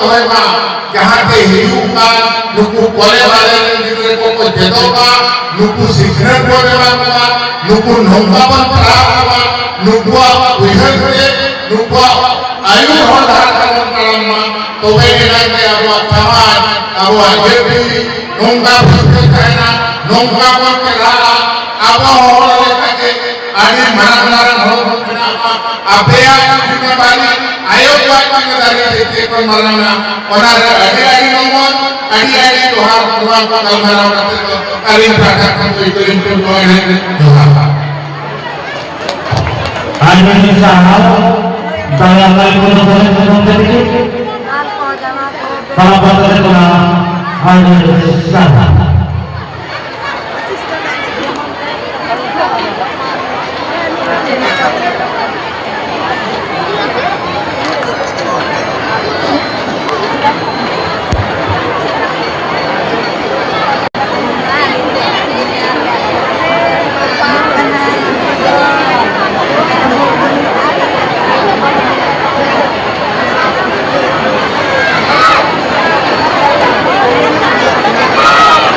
जहाँ के हिंदू का नुकु कोले वाले जितने को जेतो का नुकु सिखने को देवा का नुकु नौका पर प्राप्त का नुकुआ उधर से नुकुआ आयु हो धार करने में तो वे इलाके अब समाज अब आगे भी नौका फिर कहना नौका पर केला अब हो रहे के आदि मनाना हो अब या जितने बारी आयोग वाली दारी देते को मनाना और अड़ी नौमन अड़ी तुहार तुहार को कलमारा करते तो करीम प्रार्थना को इतने को जोड़े तुहार आज मैं साहब ताया अल्लाह को नजर करके para pada kena ada sahaja.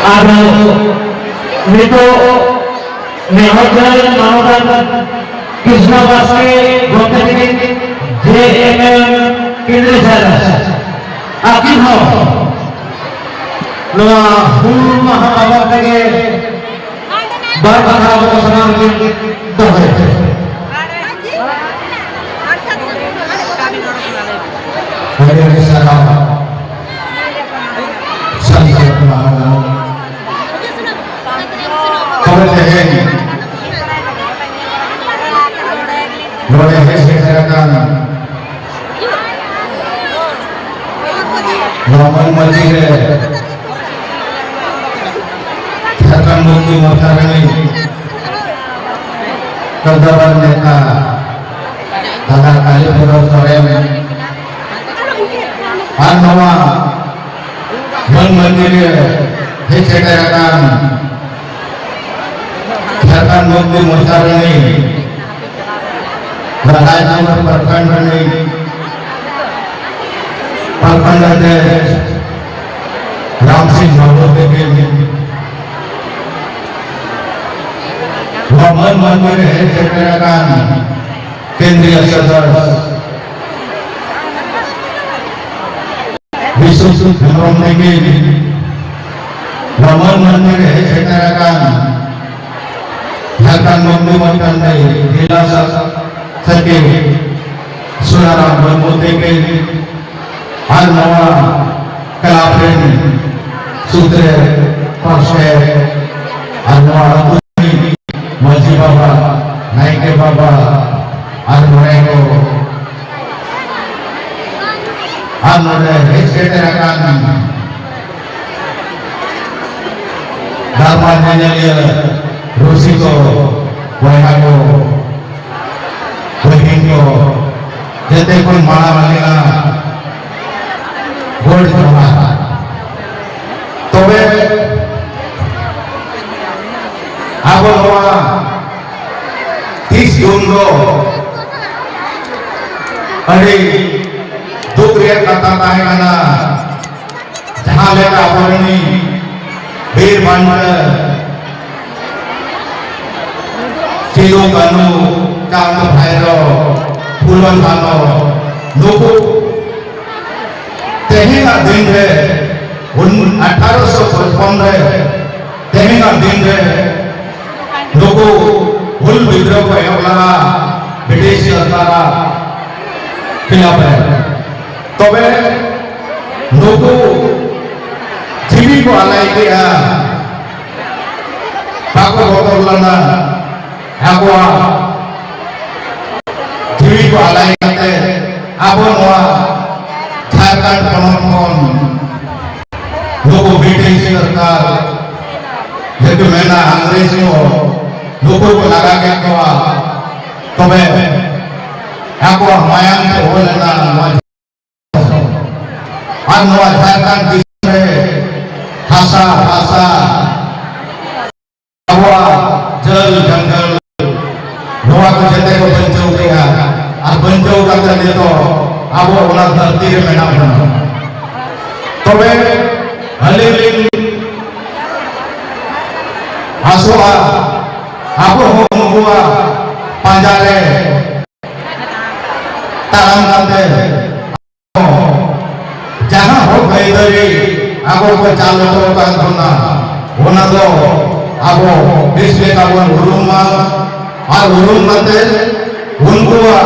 Ada itu Nehojal Mahodan Krishna Baske Bhakti JML Kendra Jala Akin ho Loa Hulu Mahababa Tage Barbara Bosana Dohe Hari Salam Sanjay Mahababa Lore hesitakan Normal majire Katan bukti masyarakat Kerdawan neta Tanah kali pulau sorem Anwa Normal majire hesitakan Katan bukti masyarakat Berkait nomor perkhand ini perkhand ada Ramsing Mahabubin Waman Mandir Hekerakan Kendriya Sadar Bisu Dhimrom Nigin Waman Mandir Hekerakan Hakan Mumdu Matandai Hilasa Sake Sunara Bermuteke Al-Nawa Kalapren Sutre Pashe Al-Nawa Putri Maji Baba Naike Baba Al-Murego Al-Mure Hekerakan Dharma Nyanyalia Rusiko Wahago जैसे कोई माला वालेगा gold जमा तो वे अब हुआ 30 जून को अरे दुख रिया कथा है ना जहाँ लेकर अपनी वीर बंद चिलो कानू चांद भैरो फूलन बानो लोगो तेही का दिन है 1855 है तेही का दिन है लोगो हुल विद्रोह को एवला ब्रिटिश सरकार खिलाफ है तो वे लोगो जीवी को अलाई किया बाको बोतलना Aqua Dewi ko alay kate Abo noa Jharkhand penonton Logo British सरकार जब मैंने अंग्रेजों लोगों को लगा के कहा तो मैं आपको हमायन से हो लेना और नवा झारखंड किसने भाषा भाषा हवा जल जंगल नवा को जैसे को बंचो गया और बंचो करते तो अब वो वाला धरती में ना बना তবে হালিলিং আসোয়া আবো হুয়া পাঞ্জারে তারাম কাতে যাহা হোক আইদারি আবো কো চালু তো কান্দনা ওনা দো আবো দেশে কাবন উরুমা আর উরুম কাতে উনকুয়া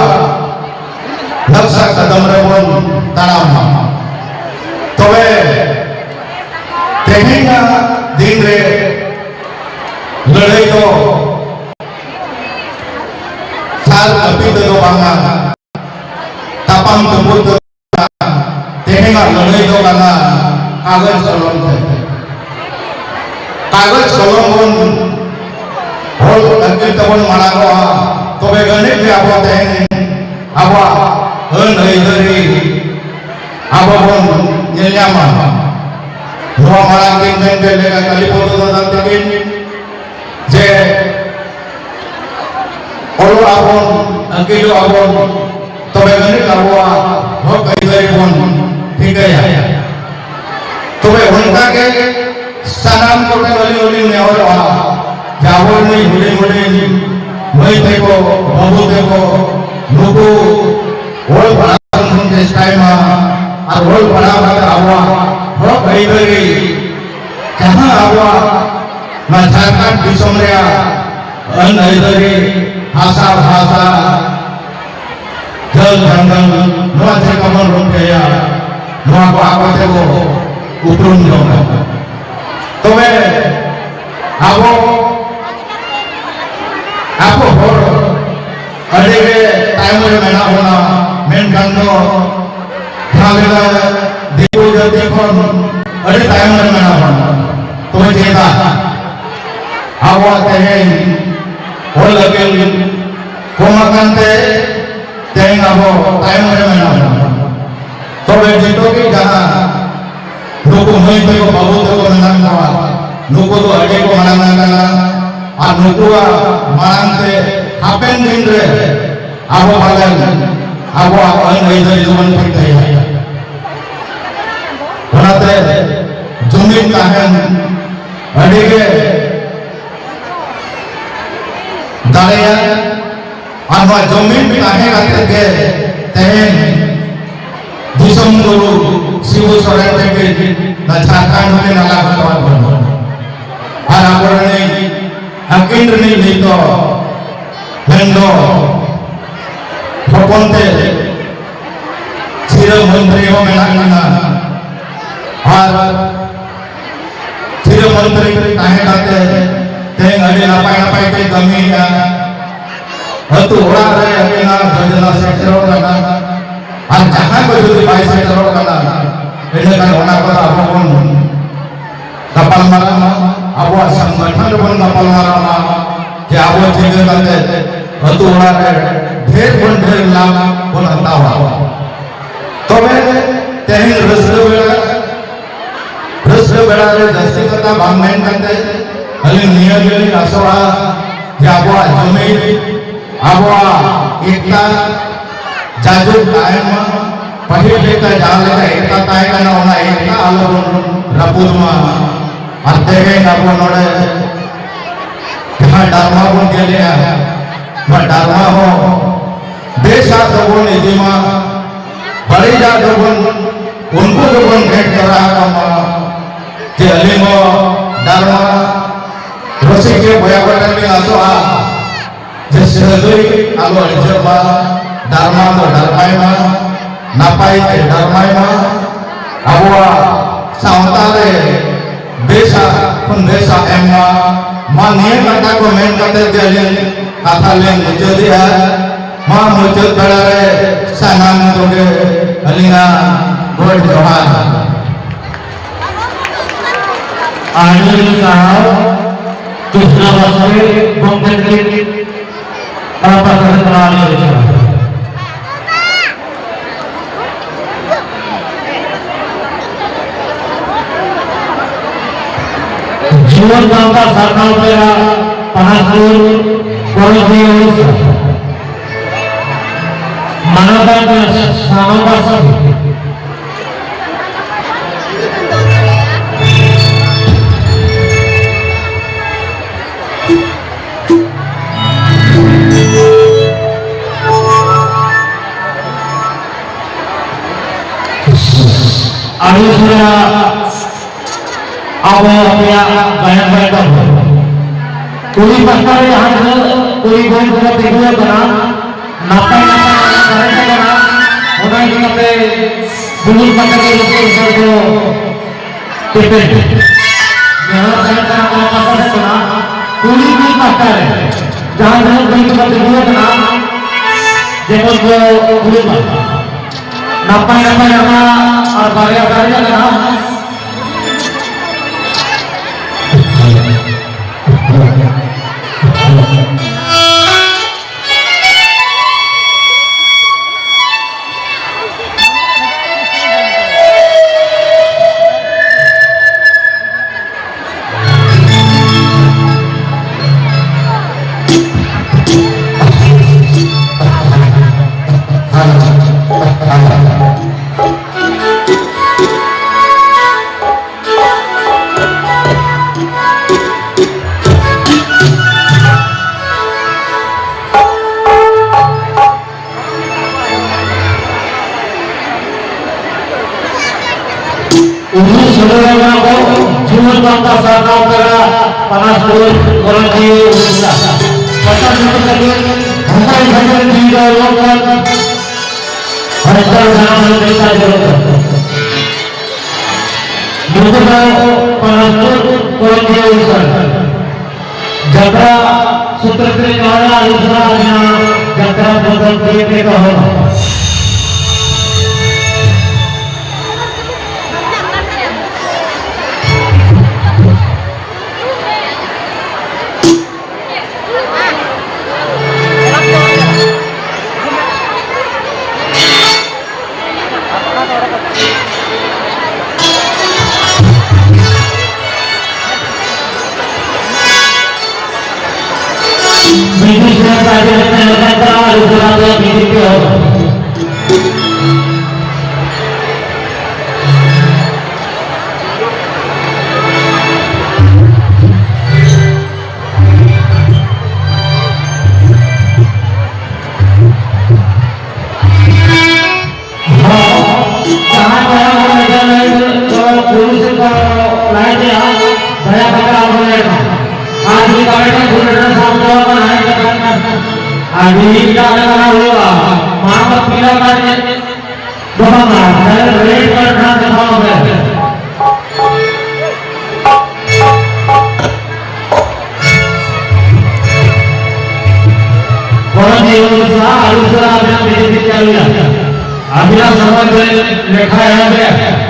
লক্ষ্য কদম রে বন তারাম তবে তেহিনা দিন রে লড়াই তো সার কপি তো বাংলা তাপাম তুপুর তো তেহিনা লড়াই তো বাংলা কাগজ কলম কাগজ কলম বন হল অঙ্কিত বন মানাগো তবে গণিত রে আবো তেহিন আবো হন হইদরি আবো বন nyama dua malam kita dengan kali foto tentang je kalau abon angkilo abon tobe gani lawa ho kai dari pon ठीक है tobe unka ke sanam ko kali oli ne और जावर नहीं हुले हुले मैं देखो बाबू देखो लोगो और बड़ा सुन इस टाइम और रोल बड़ा बड़ा आवा हो गई गई जहां आवा ना झारखंड दिसम रे अन इधरी भाषा भाषा जल जंगल नवा से कमल रोक गया नवा को आवाज को उपरुम जो तो मैं आवो आपो हो अरे के टाइम में मेना होना मेन गंदो खालेला देखो जब देखो अरे टाइम में मेना होना तो मैं जेता आवो आते हैं और लगे कोमकंते तेंग आवो टाइम में मेना होना तो मैं जीतो की जहाँ लोगों में तो बाबू तो मनांग नवा लोगों तो अड़े को मनांग नवा और लोगों मनांगते हापेन दिन रे आवो बालन आवो अन इधर जुमन फिरते हैं बनाते जुमिन काहन अड़े के दालेया और जुमिन काहे करते के तेन दिसम गुरु शिव सोरेन के ना झारखंड में नाला भगवान बनो और आबरने हकीन नहीं तो हेंदो भगवंते चिर मंत्री हो मेना और चिर मंत्री काहे काते तेंग अड़े नापाय नापाय के कमी या हतु ओड़ा रे अकेला योजना से करो करना और जहां को जो 22 से करो करना एने का होना को आपो कोन कपाल मारा आपो संगठन बन कपाल मारा कि आपो ठीक करते हतु ओड़ा रे ढेर लाभ बन हतावा तबे तेहिन रस्र बेड़ा रे दस्ती कथा बांगमेन करते अली नियगली असवा जाबवा जमी आबवा एकता जाजू कायम पहिल लेका जान लेका एकता ताय kana ona ekta alon rapudma artege nabo node jahan dharma bon gelya ba dharma ho desha dobon idima bari ja dobon unko dobon भेंट करा कमा जे अलिमो dharma रसिक के भया बटन में आसोआ जे सहदुई आलो अजबा dharma तो धर्माय मा नापाय के धर्माय मा अबवा सावता रे बेसा खुन बेसा एमा मा नियम कटा को मेन कते देले कथा ले मुझे दिया मा मुझे बड़ा रे सनाम तोगे अलिना गोड जोहार आनंद साहब कृष्णा बसवे गोमती बाबा सरदार जीवन गांव का सरकार मेरा पहाड़पुर कोई मानवता का सामना सब Arusura Awalnya banyak-banyak tahu. Kuli pasal yang ada, kuli boleh buat tiga barang, napai barang, orang ini napai belum pasal itu tipe. Yang saya pasal itu na, kuli pasal, jangan kuli buat tiga barang, jangan kuli pasal. Napai nama, barang na. Untuk saudara aku, Jumat bangsa sarana opera panas turun orang di Indonesia. Pasal itu tadi, hanya di dalam harga dalam desa jalan. Jumat panas turun orang di Indonesia. Jatra Sutradara Indonesia, Jatra Bodol Priya Bisnisnya saja ternyata ada sesuatu yang begitu. Jangan kalau polisi kalau lain ya, banyak bakal mereka. आज भी committee गुरुजन सामने बनाए अभी क्या करना हुआ मानव पीला करने दोबारा रेड करना दिखाओगे कौन जीवनसा आलूसरा अभियान बीजेपी चलिए अभियान समझ लिखा है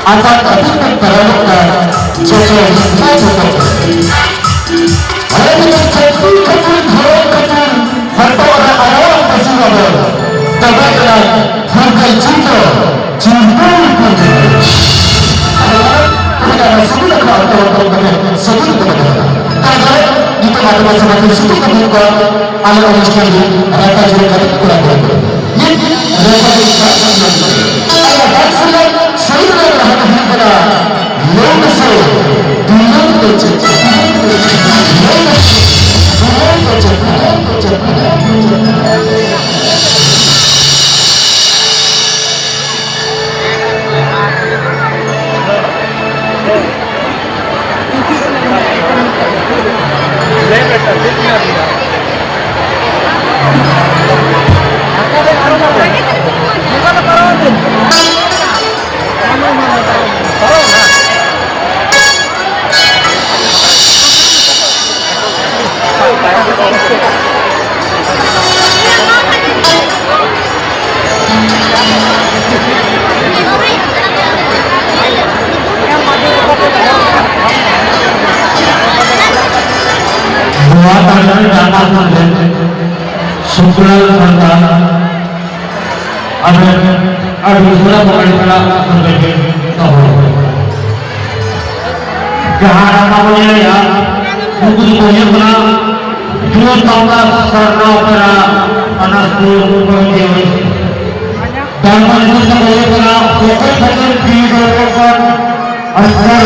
akan tertutup terlalu jauh Ada dengan satu ketul harta orang tersebut terbaiklah harga cinta tidak ada sebuah kalau sebuah karena itu ada masalah itu kemuka ala orang sekali rata juga kurang ini ada masalah saya pada yang besar dunia kecil Buatan dapat sebulan serta ada sebulan kali kala sebagai tahu. Kehadiran namanya ya, buku punya pernah 2 tahun serta opera panas pun berjauh. Dan itu sebagai pernah fokus di dalam agar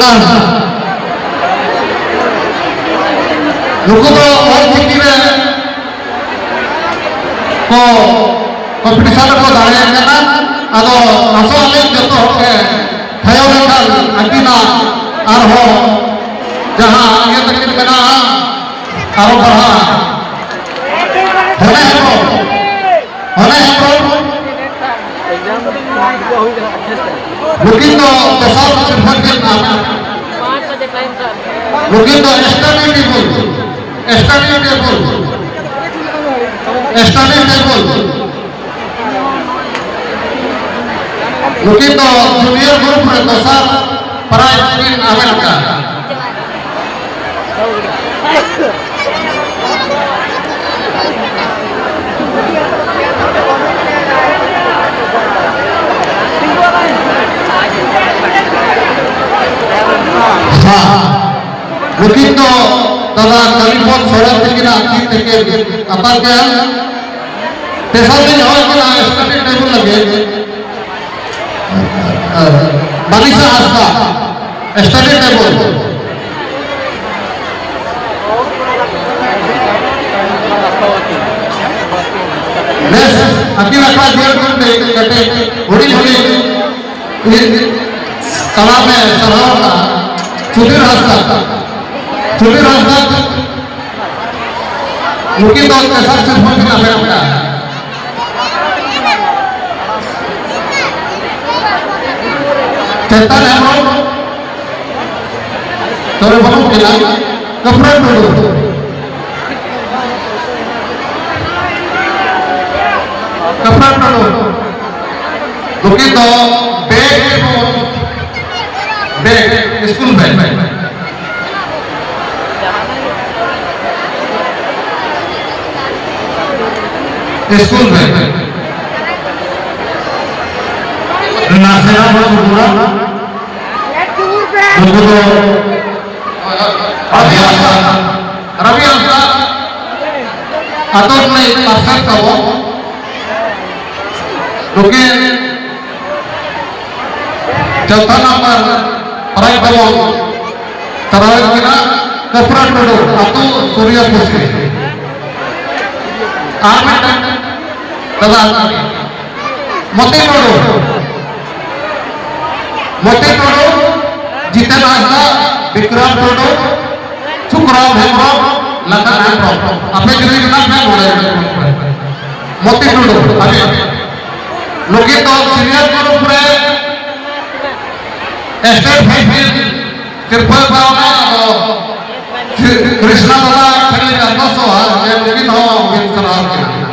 ᱟᱸᱜᱟ ᱱᱩᱠᱩ ᱫᱚ ᱚᱞᱪᱤᱠᱤ ᱨᱮ ᱠᱚ competition ᱨᱮᱠᱚ ᱫᱟᱲᱮᱭᱟᱜ ᱠᱟᱱᱟ ᱟᱫᱚ ᱟᱥᱚᱜ ᱟᱹᱞᱤᱧ ᱡᱚᱛᱚ ᱦᱚᱲ ᱜᱮ ᱛᱷᱟᱭᱚ ᱞᱮᱠᱷᱟᱱ ᱟᱹᱠᱤᱱᱟᱜ ᱟᱨᱦᱚᱸ ᱡᱟᱦᱟᱸ ᱤᱭᱟᱹ ᱛᱟᱹᱠᱤᱱ ᱢᱮᱱᱟᱜᱼᱟ ᱟᱨᱚ ᱵᱟᱲᱦᱟᱜᱼᱟ ᱦᱚᱱᱮ ᱦᱮᱢᱵᱨᱚᱢ नुकिन दो दसार सिर्फ के नाम नुकिन दो स्टडी टेबल नुकिन दो जूनियर ग्रुप रे दसार प्राइज किन आवेल का नुकिन दो दादा कलिफोन सोरेन तकिना तीन तके अतर के तेसर दिन होय कि स्टडी टेबल लगे बालिशा हासदा स्टडी टेबल नेस अकिल अकला जेल करते कटे होड़ी होड़ी कला में सराहना सुधीर हासदा नुकिन दो तेसर सिर्फ के नाम है चेतन हेमब्रम तोरे बनो किला कपड़ा टोडो नुकिन दो बैग स्कूल बैग स्कूल में नासेरा बसुपुरा रवि अंसा अतोर नहीं अफसर का वो रुके चौथा नंबर पराई दबो तरावे किना कपड़ा टोडो अतो सूर्य पुष्के आर्मी दादा मोती टोडो जितेन हासदा विक्रम टोडो सुखराम हेमब्रम लखन हेमब्रम अपने गिरी ना मैं बोले मोती टोडो अभी लोगे तो सीनियर ग्रुप रे स्टेट फाइनल तिरुपति बावना कृष्णा दादा खेले जाता सो है लेकिन हो विन करार के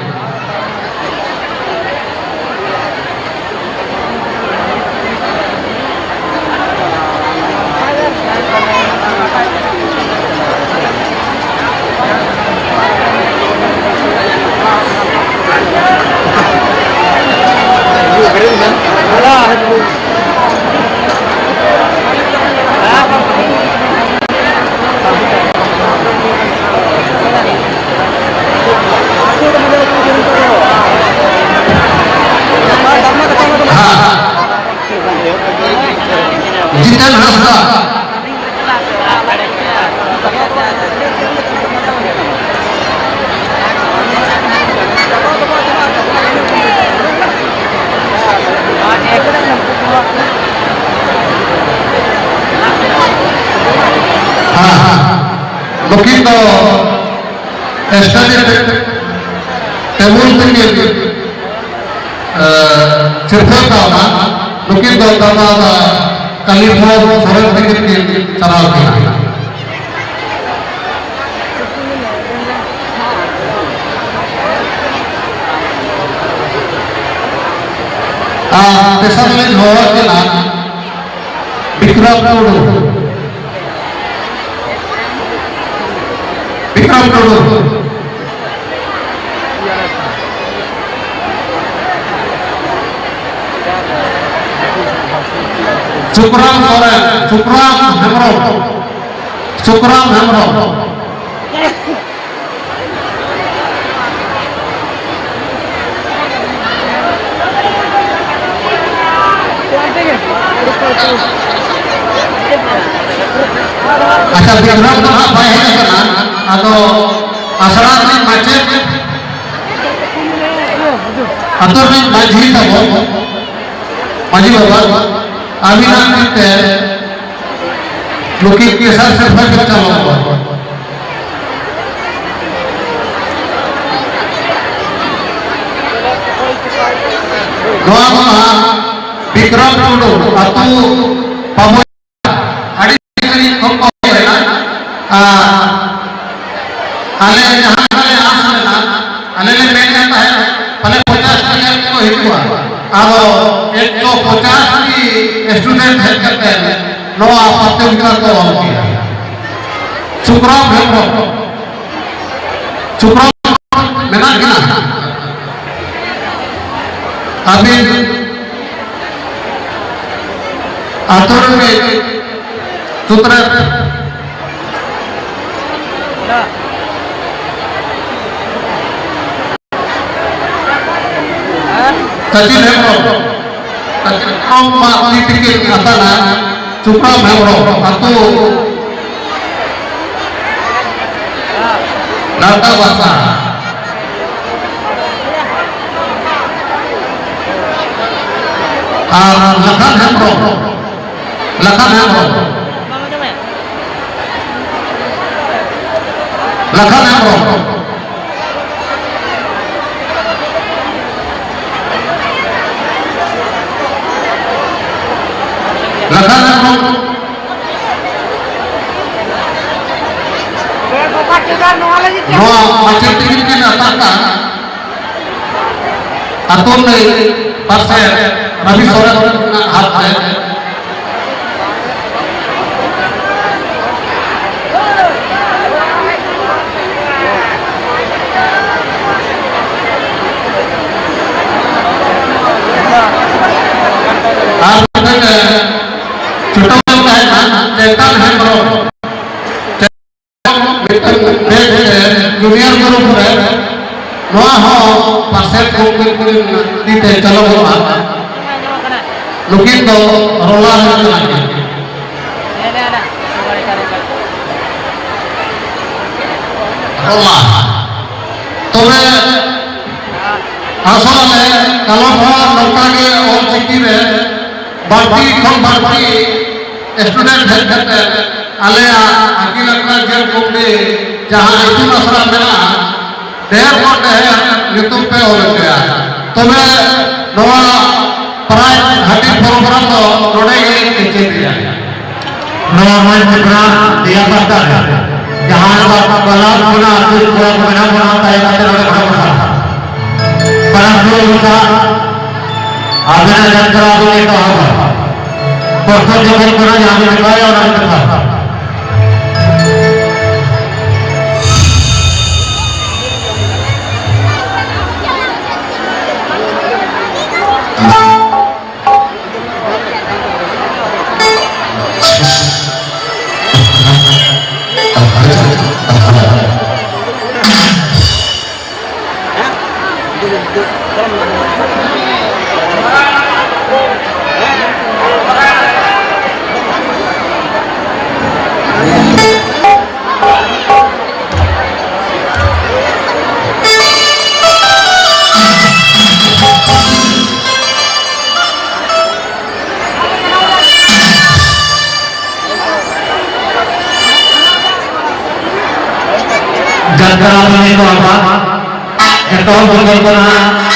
जितेन हासदा नुकिन दो स्टडी टेबल तक सिर्फ का नुकिन दो दादा कलिफोन सोरेन तकिन के चलाव किया तेसर दिन हो के ना Vikram to-do Sukhram Soren Sukhram Hembram Thank you. Vikram तो हाँ भाई है ना अतो आसरा में मचे अतो में माझी तबो माझी बाबा अभी ना कितने लोकी के साथ सिर्फ बच्चा लोग दोनों विक्रम टुडू अतु पमो अड़ी कम है ना आले जहाँ आले आस में ना आले ले बैठ जाता है पहले 50 टका को ही हुआ अब 150 की स्टूडेंट हेल्प करते हैं नो प्रतियोगिता को ऑन किया शुक्रवार मेना गिना अभी आतुर में सूत्र सचिन हेमब्रो सचिन माती टिके आता ना चुपड़ा हेमब्रो अतु लाटा बासा लखन हेमब्रो लखन हेमब्रो लखन हेमब्रो लखन हेमब्रो नोआ macam tinggi natakan atau nih pasir Rabi Soret hat है छोटा है ना चेतन है ब्रो जूनियर ग्रुप है नोआ हो पासेट को दीते चलो बोला लुकिन तो रोला है ना रोला तो मैं आसों में kalau नौका के और चिट्ठी में बाटी कम बाटी स्टूडेंट हेल्प करते आले अखिल अकबर जेल कोपड़ी जहाँ इतुन असरा मेला देर कोट है यूट्यूब पे हो गया तो मैं नवा प्राय हटी प्रोग्राम तो नोड़े गए नीचे दिया नवा मंच बना दिया करता है जहाँ बाबा बलात् गुना अर्जुन पूरा बना बनाता है ताकि नोड़े बना बसा परंतु उनका आगे न जाकर आगे नहीं तो होगा परसों जो भी बना यहाँ भी दिखाया और आगे दिखा जगरा में तो apa itu bagaimana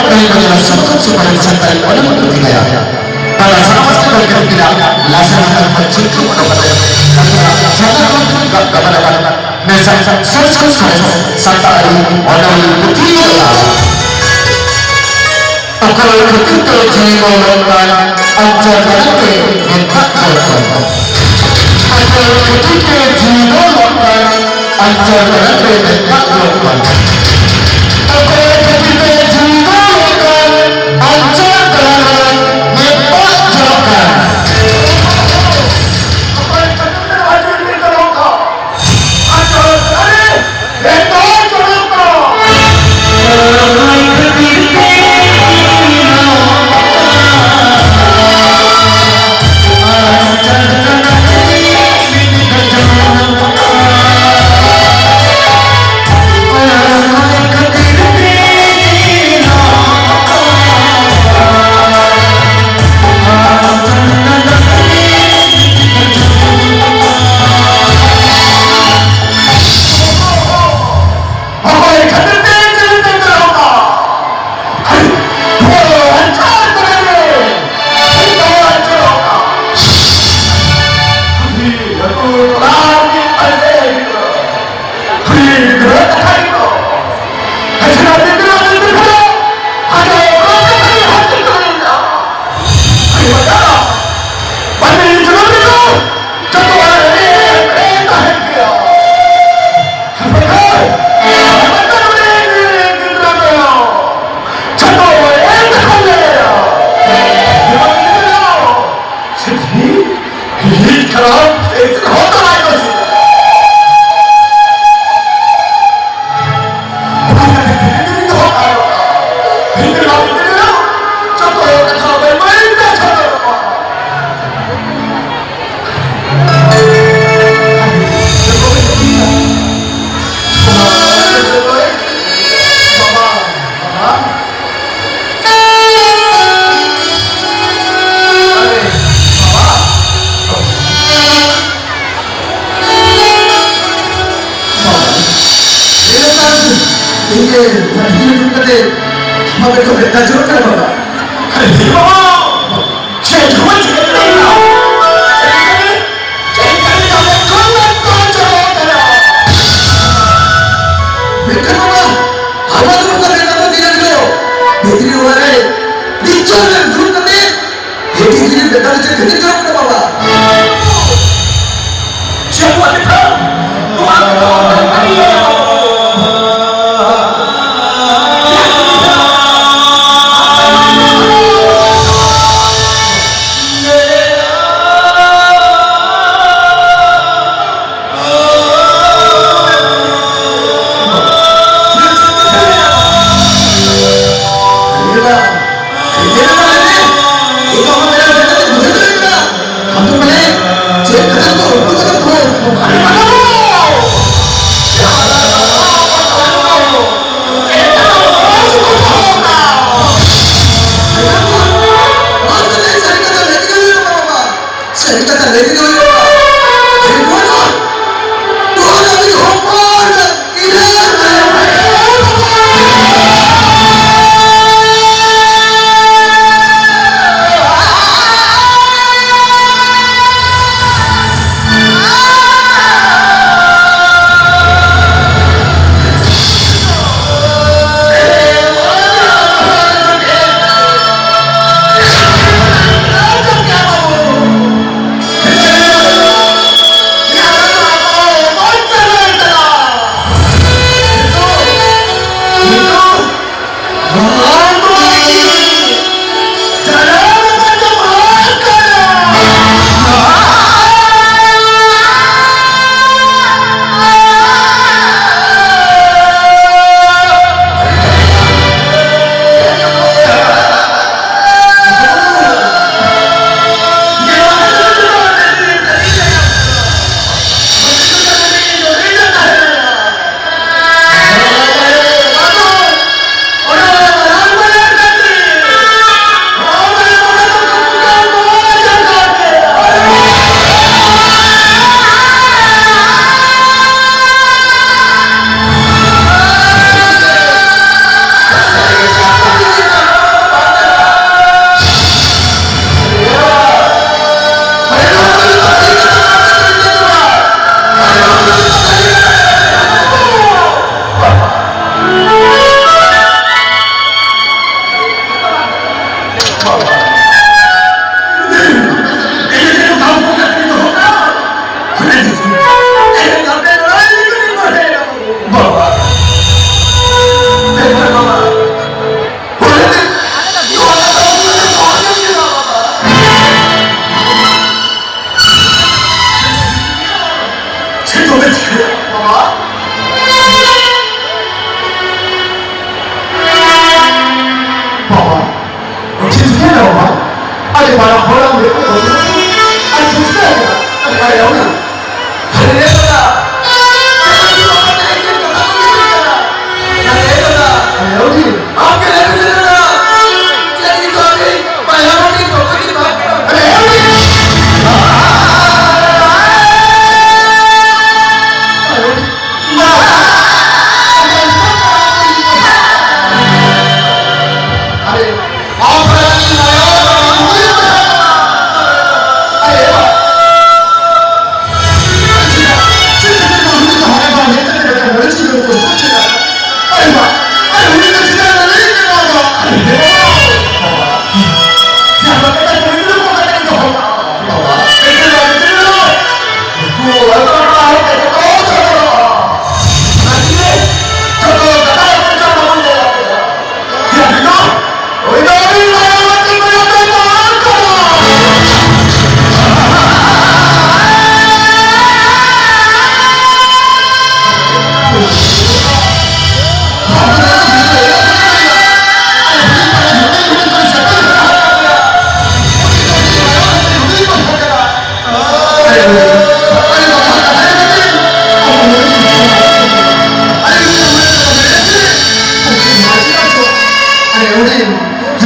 कहीं बजा सबको सुपारी सकता है और मत दिखाया pada समस्त करके किला लाशा नगर बच्चे को बड़ा सादा को गबरा मैं सच साता और पुत्री का अकल कृत जीवन का अंतर करके निखत करता अकल कृत जीवन का अंतर करके निखत करता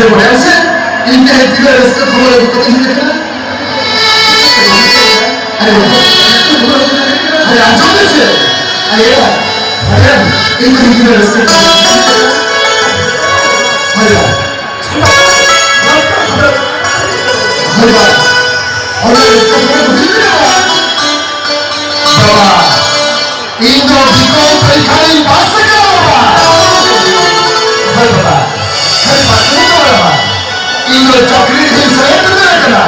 ছেলে পড়ে আছে ইনকে হেতিলে রেস্টে খবর কত কিছু দেখে না আরে আরে আজব আছে আরে আরে ইনকে হেতিলে রেস্টে আরে আরে আরে রেস্টে খবর বুঝিস না বাবা ইন্দো বিকল পরীক্ষায় পাস করো বাবা বাবা ইন্দো চাকরি হিসেবে দেবে না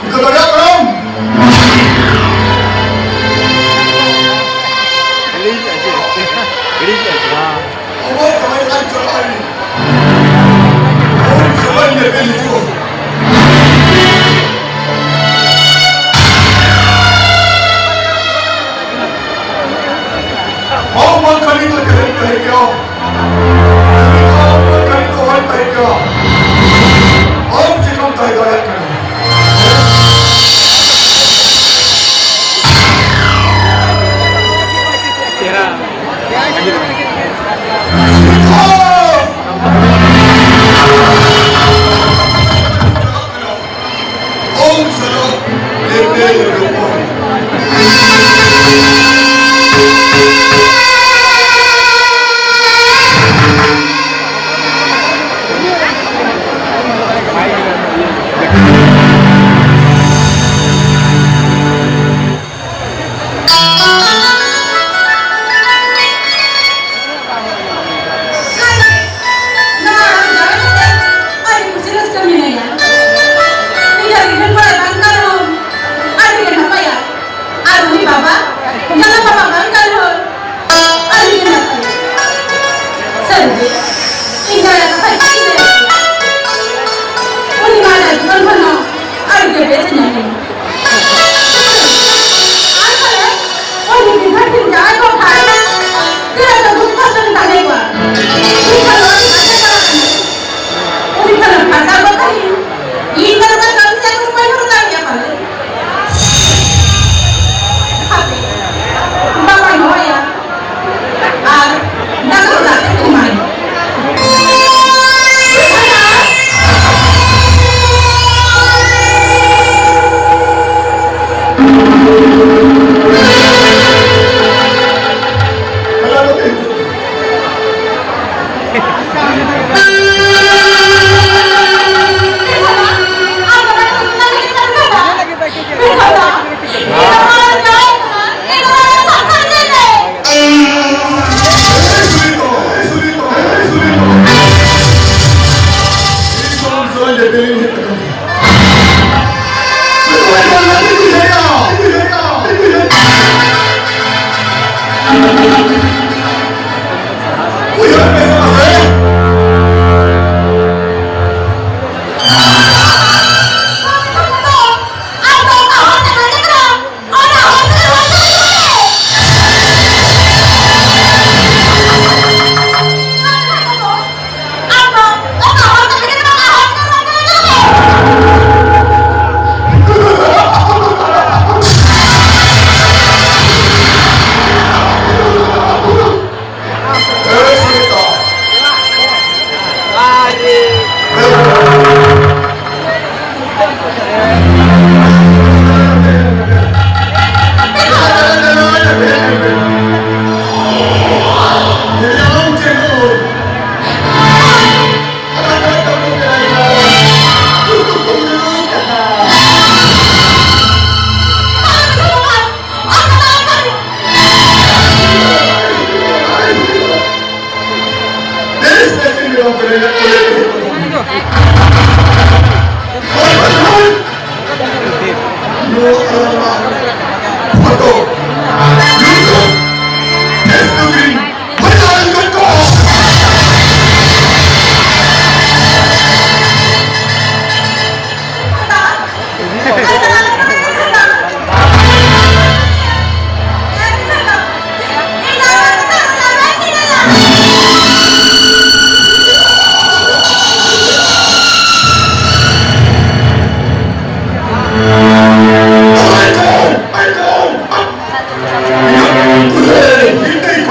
Kepada kaum. Allah kebaikan jalan. Oh, jalannya begitu. Mau makan itu keren kaya. Mau makan itu orang kaya. Om jika tak gaya kan. Om salam lebih berumur.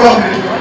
Come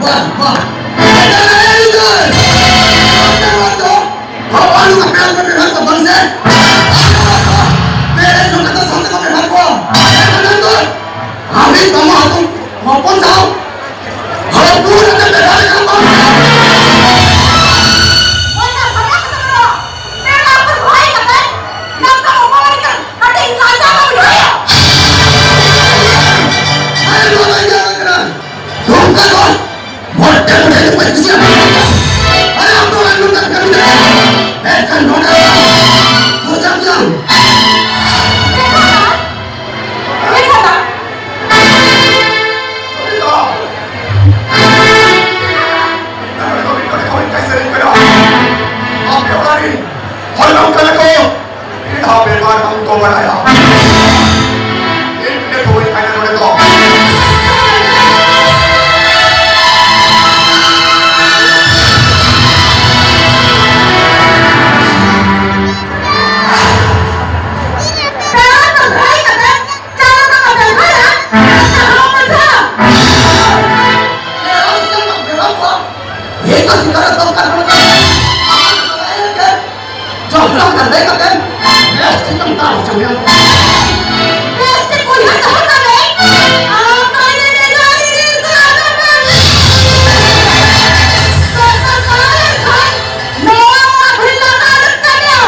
वाह वाह वेरी गुड भगवान का प्यार में बिहार को बन से मेरे लोग का साथ में बिहार को हम ही कम हम कौन सा हम पूरे के बिहार का कौन Wala pala ka na. Pero ako buhay ka ba? Nagkakawala ka. Ate, kaya mo yun. अरे लोग क्या कर रहे हैं तुम का कौन मोटे मोटे तो पैसे अरे हम तो लोग का कर रहे हैं बैठ कर नोट तो जब जाओ Teka ba? Pero ako buhay ka ba? Kaya ka magdalhala? Nagkakawala ka. ये तो सितारा तो कर रहा है जो हम कर रहे हैं मैं सिस्टम का चल रहा Plastic ko yan ako kami. Ang kanya na narinig ko ako ba? Pagkakalan ka, may maghilakalan ka niyo.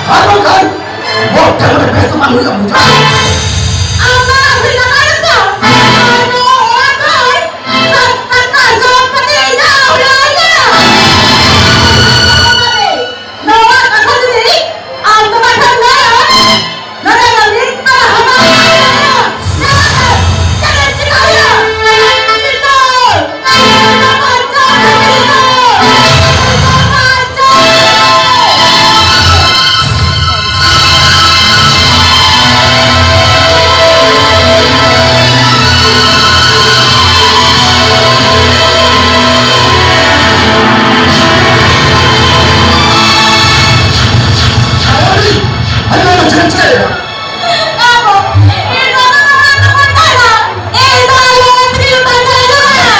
हर वक्त वो तेरे पैसे मांग लिया मुझे Ang maghilakalan ka, ano agad? Pagkakaso pati na ulan niya. Nawa ka sa dili, ang tumatang na yan. Nalalamig ka na hamak. Sakit si Kaya. Ito. Namansa ka dito. Namansa. अरे मैं चल चल Ako, ito na naman naman pala. Ito ang electric pagkakala.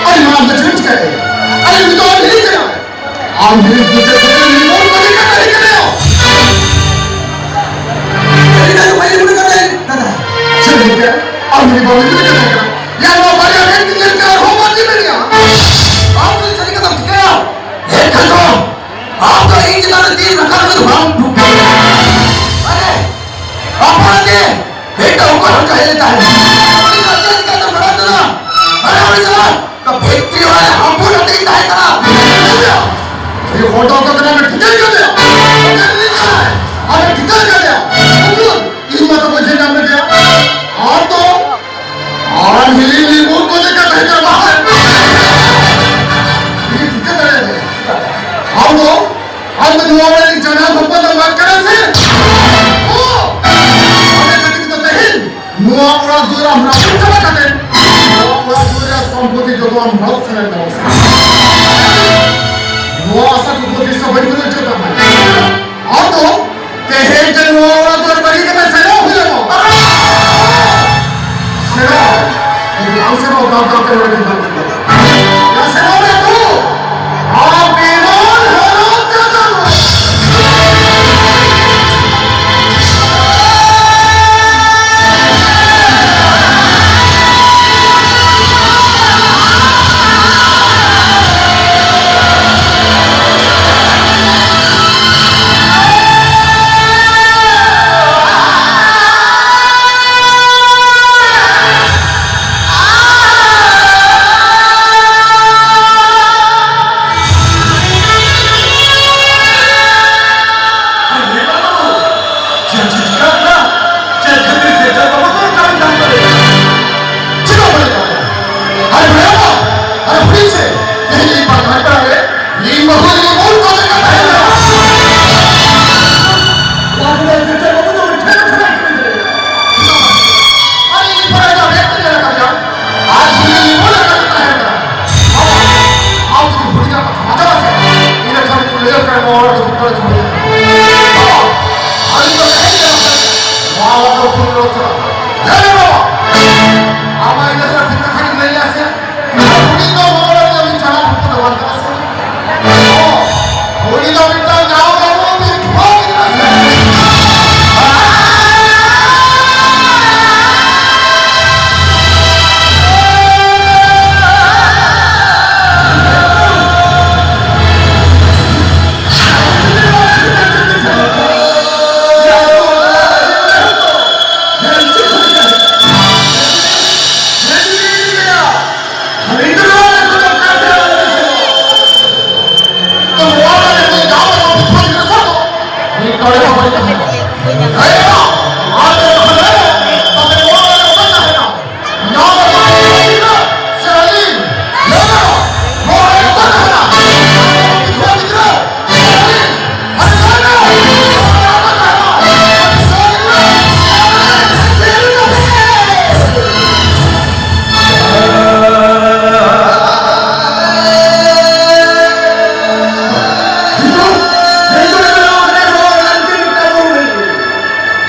अरे मैं अंदर चल चल अरे मैं तो नहीं करा आप मेरे दूसरे से रिमोट को लेकर नहीं कर रहे हो अरे ना भाई मुझे कर रहे दादा चल ठीक है आप मेरी बात नहीं कर रहे यार वो बड़े अभी कितने चार हो बात ही नहीं आप तो चली कदम ठीक है ये कर दो आप तो एक जगह से तीन रखा तो हम डूब गए अरे आप आगे बेटा ऊपर हम चाहे लेता है अपनी बच्चे का तो बड़ा तो ना अरे हमारे साथ तो भेजती हो है हम पूरा दिन है करा ये फोटो को तो मैं ठिकाने कर दिया अरे ठिकाने कर दिया इन बातों को झेलना मत दिया और तो और हिली रिमोट को लेकर भेजा बाहर ये दिक्कत है हम तो हम तो दुआ में जना भगवान का बात करे से ओ हमें कभी तो नहीं नुआ पूरा दूर हम ना चला करते नुआ पूरा दूर संपत्ति जो तो हम बहुत सारे ना नुआ ऐसा संपत्ति सब बड़ी बड़ी चलता है और तो कहे जन नुआ पूरा दूर बड़ी के पैसे ना हो जाओ सेवा ये नाम से वो काम करते हुए दिन करते या सेवा में तू आप बेमान हराम जाता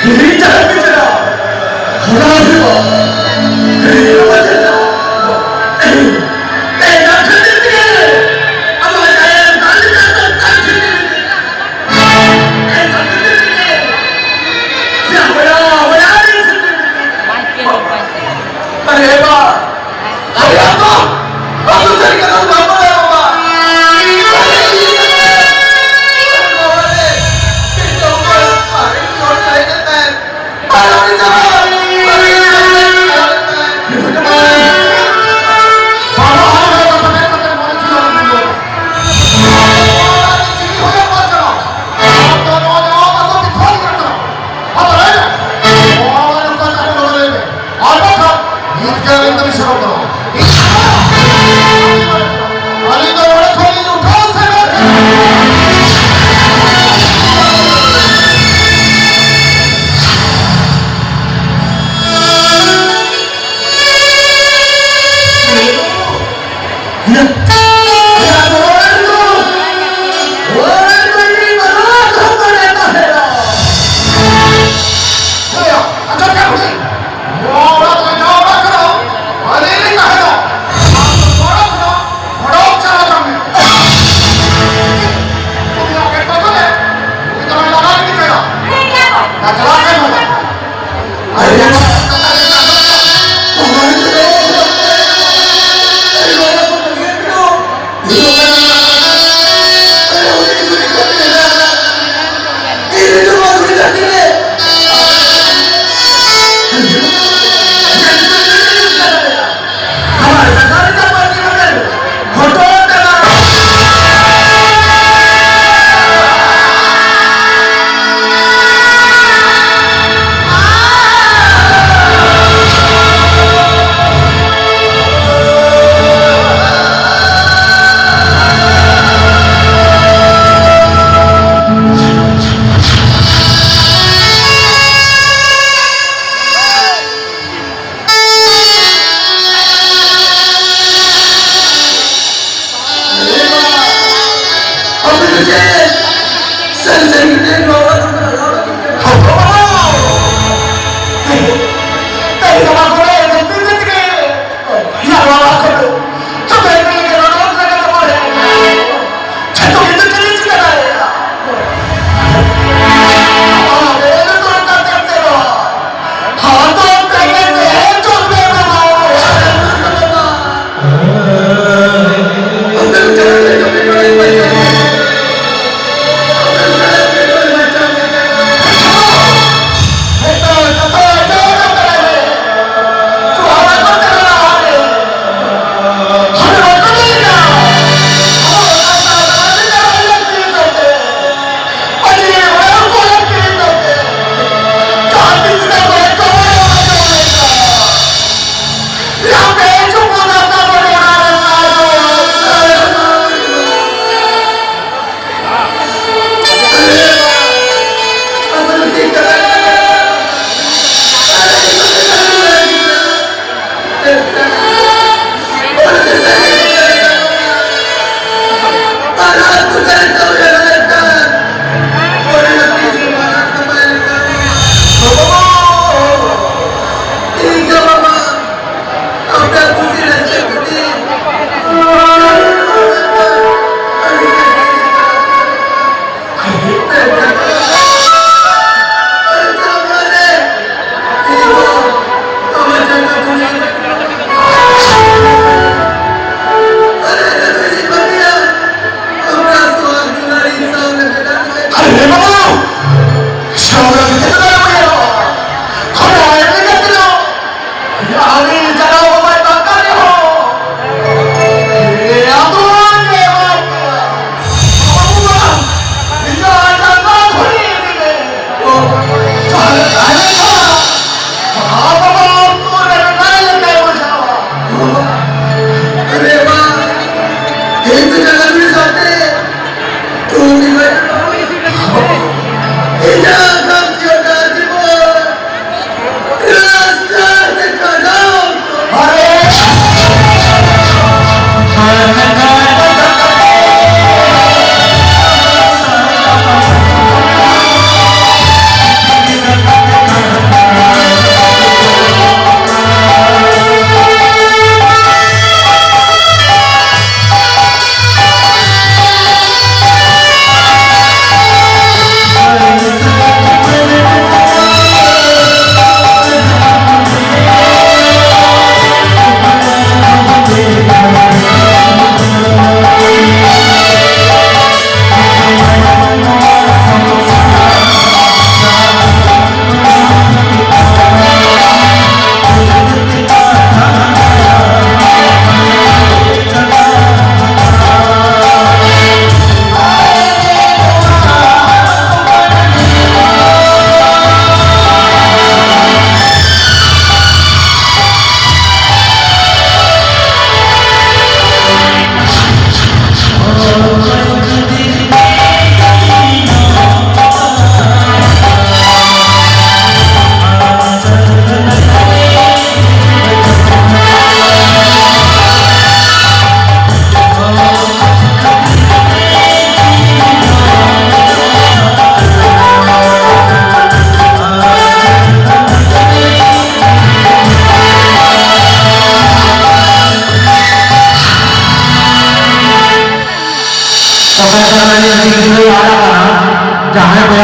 Hãy subscribe cho kênh Ghiền Mì Gõ để không bỏ lỡ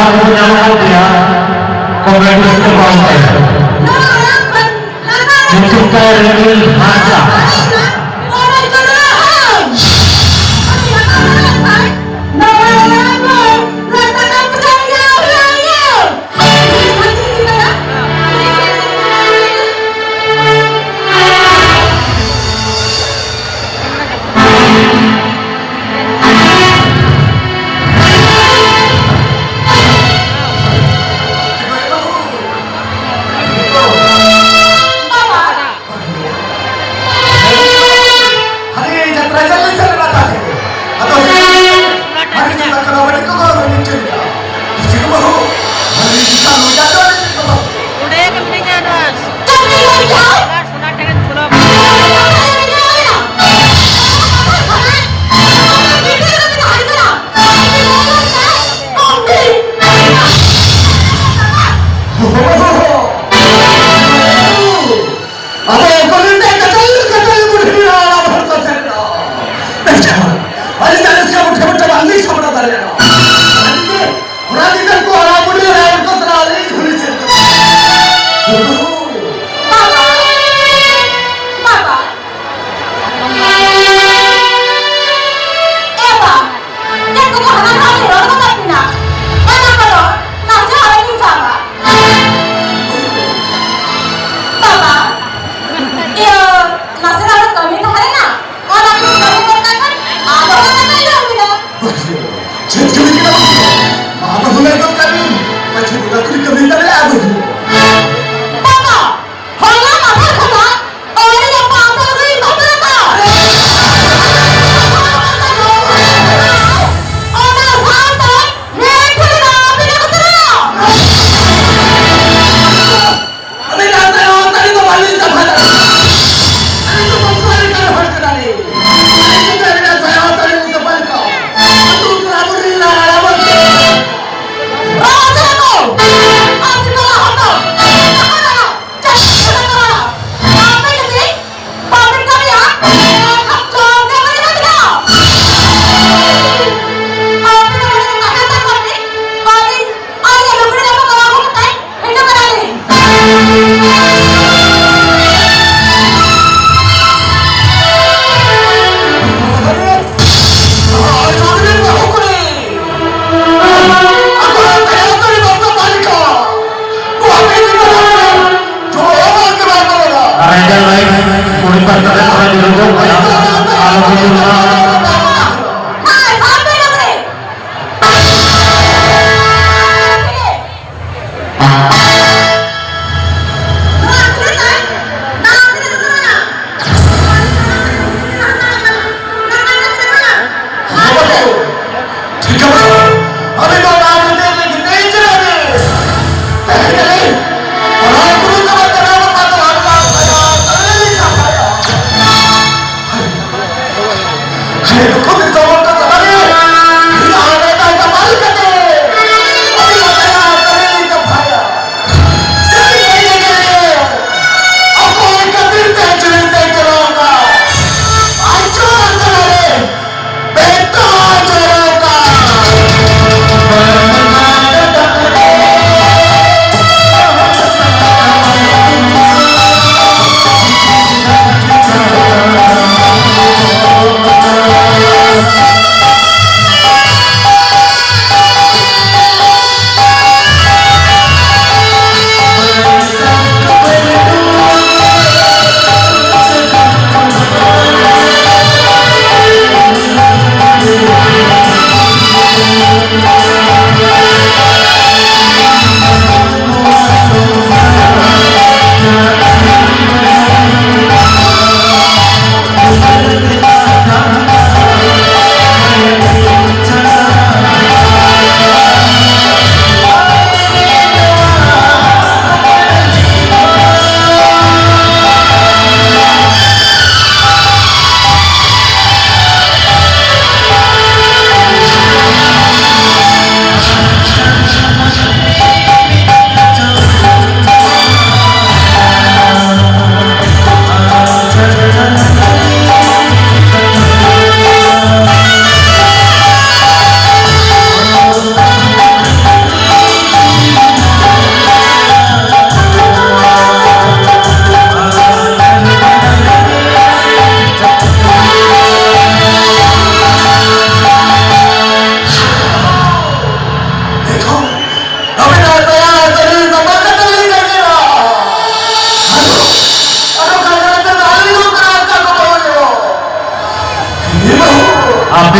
aku nyamuk dia. Komedi itu bangsa. Untuk kaya ini masa.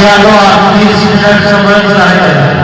आधी आलो 30 मिनिटाच्या पर्यंत आहे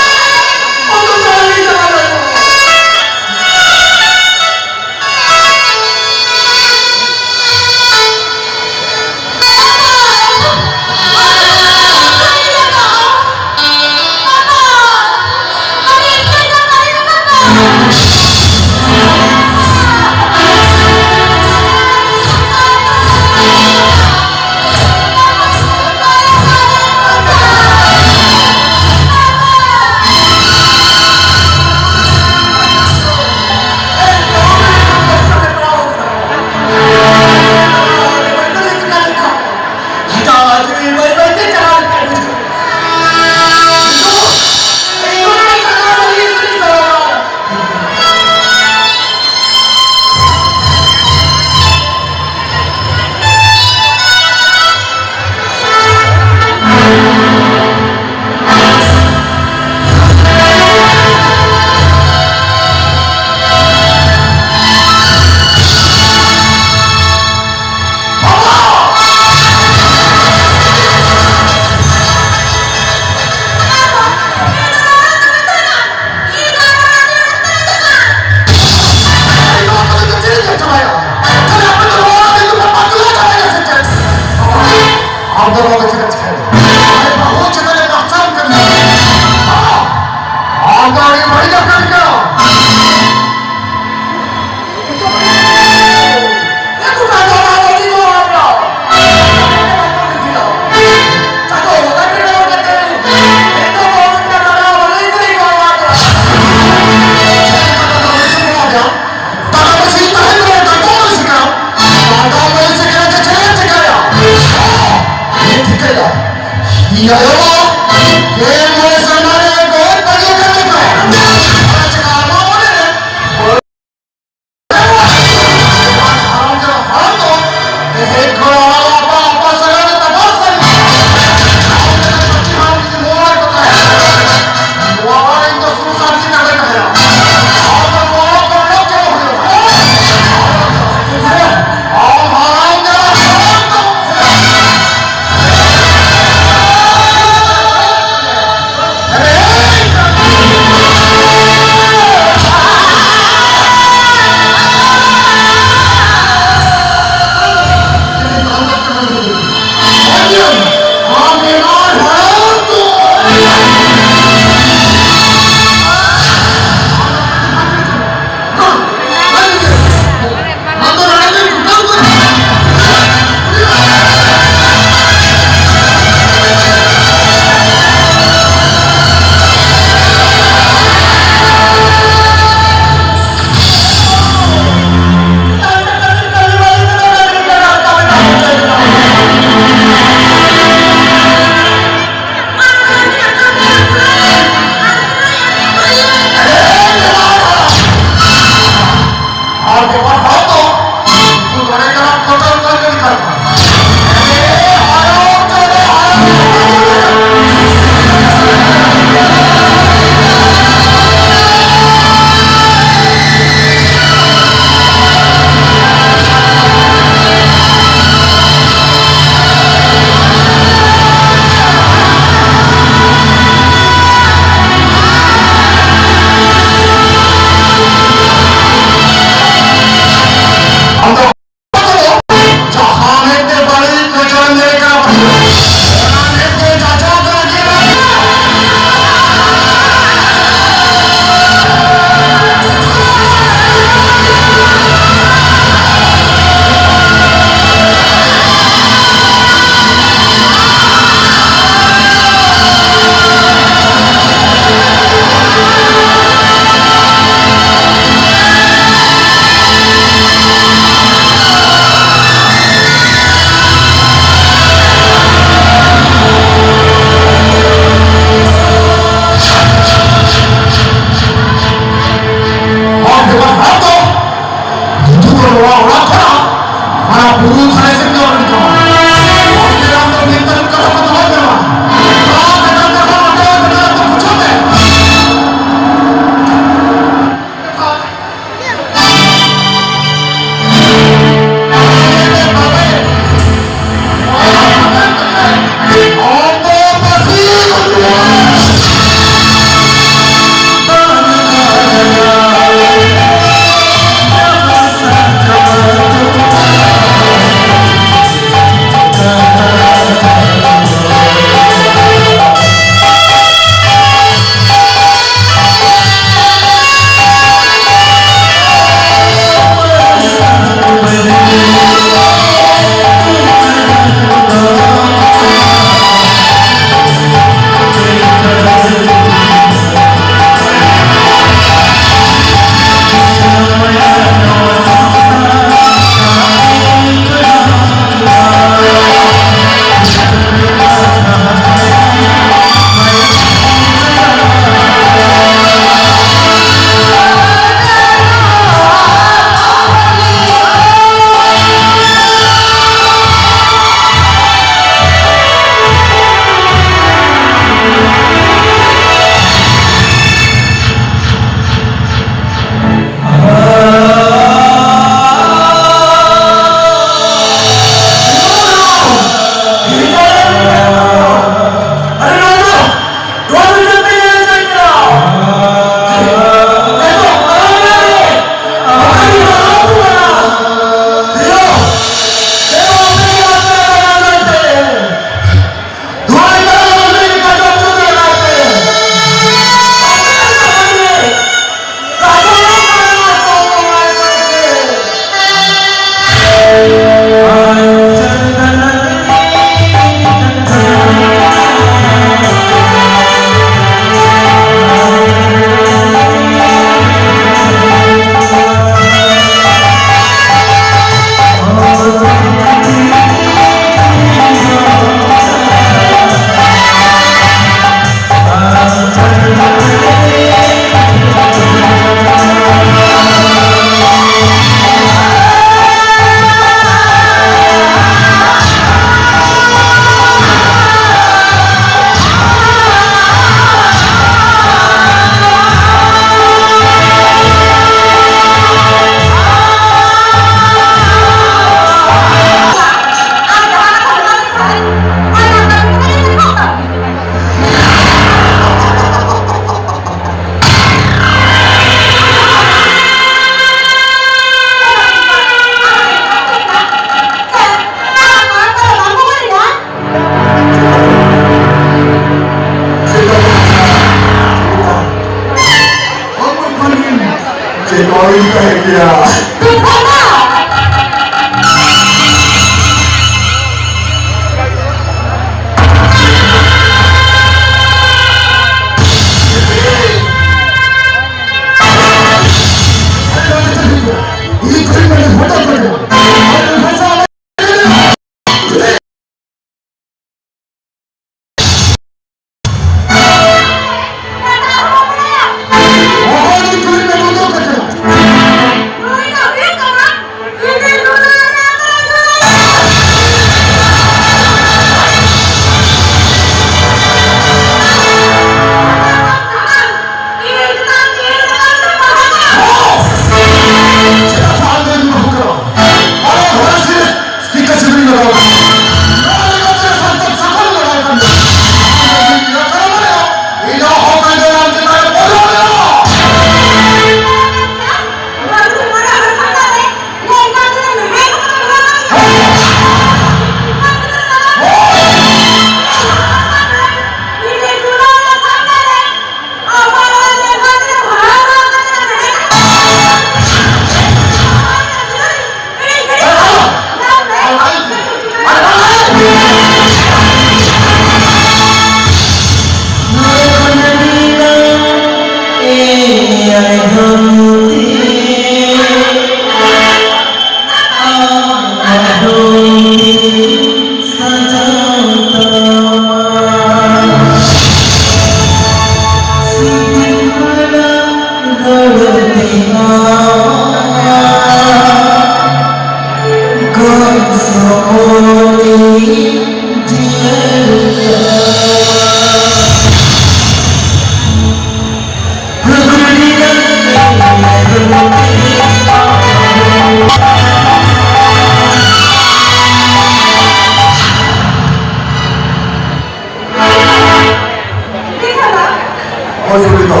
অসুবিধা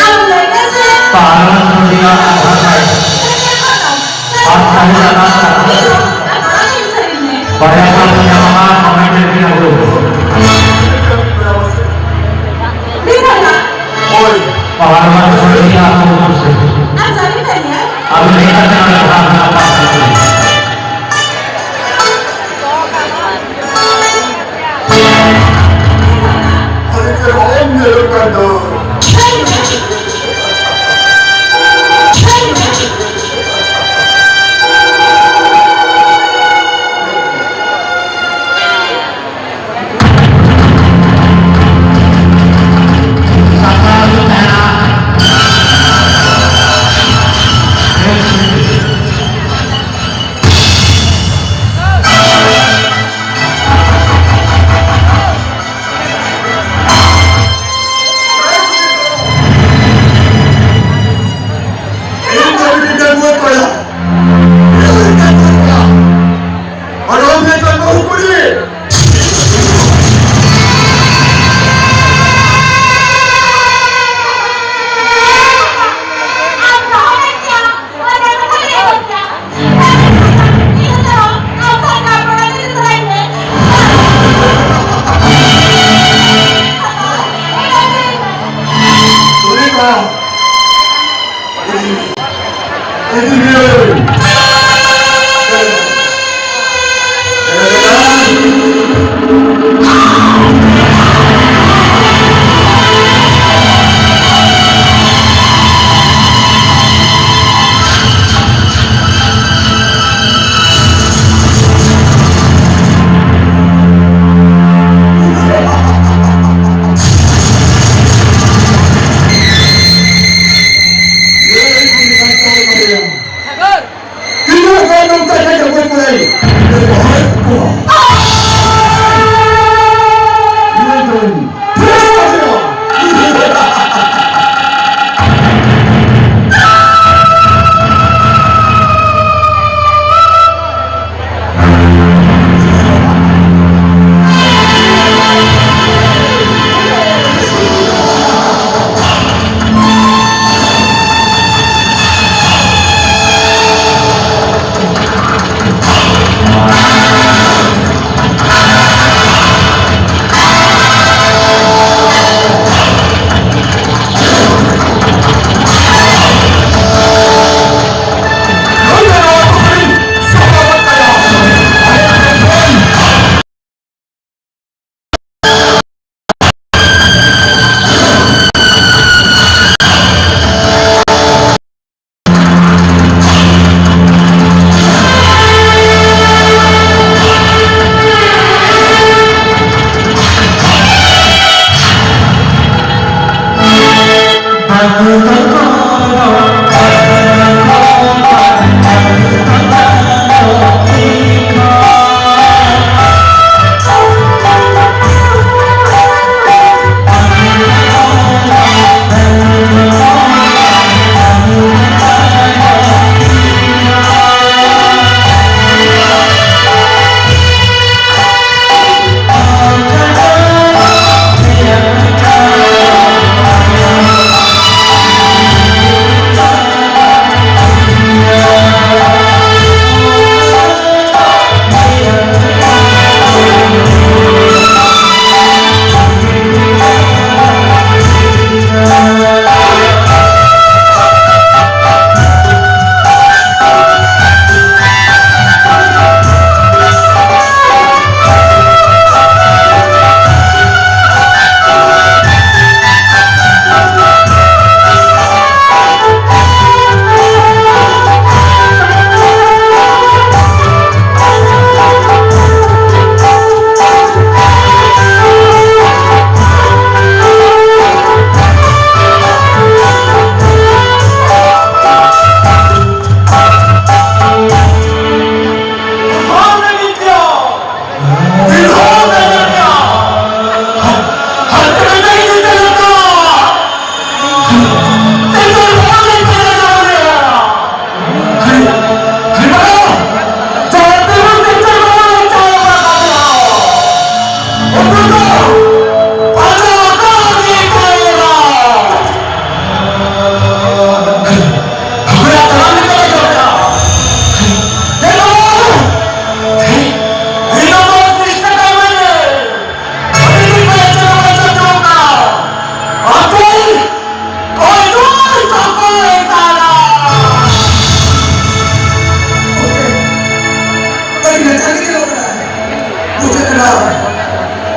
Aku nggak kasih. Pahala dunia akhirat. Pahala akhirat. Apa lagi bisa ini? Bayangkan penyamaan pemain dulu. Di mana? ওই Pahala dunia akhirat. Ajar ini ya. Aku lihat dengan apa? অনেকের অন্য কাণ্ড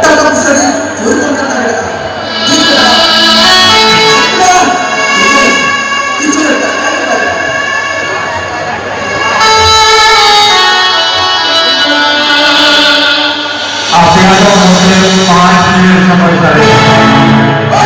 दुसऱ्याची चोरी कोण करता येईल का? ठीक आहे ना? ती चोरी करता काय करता? आपल्याला 5 मिनिट समय चालेल.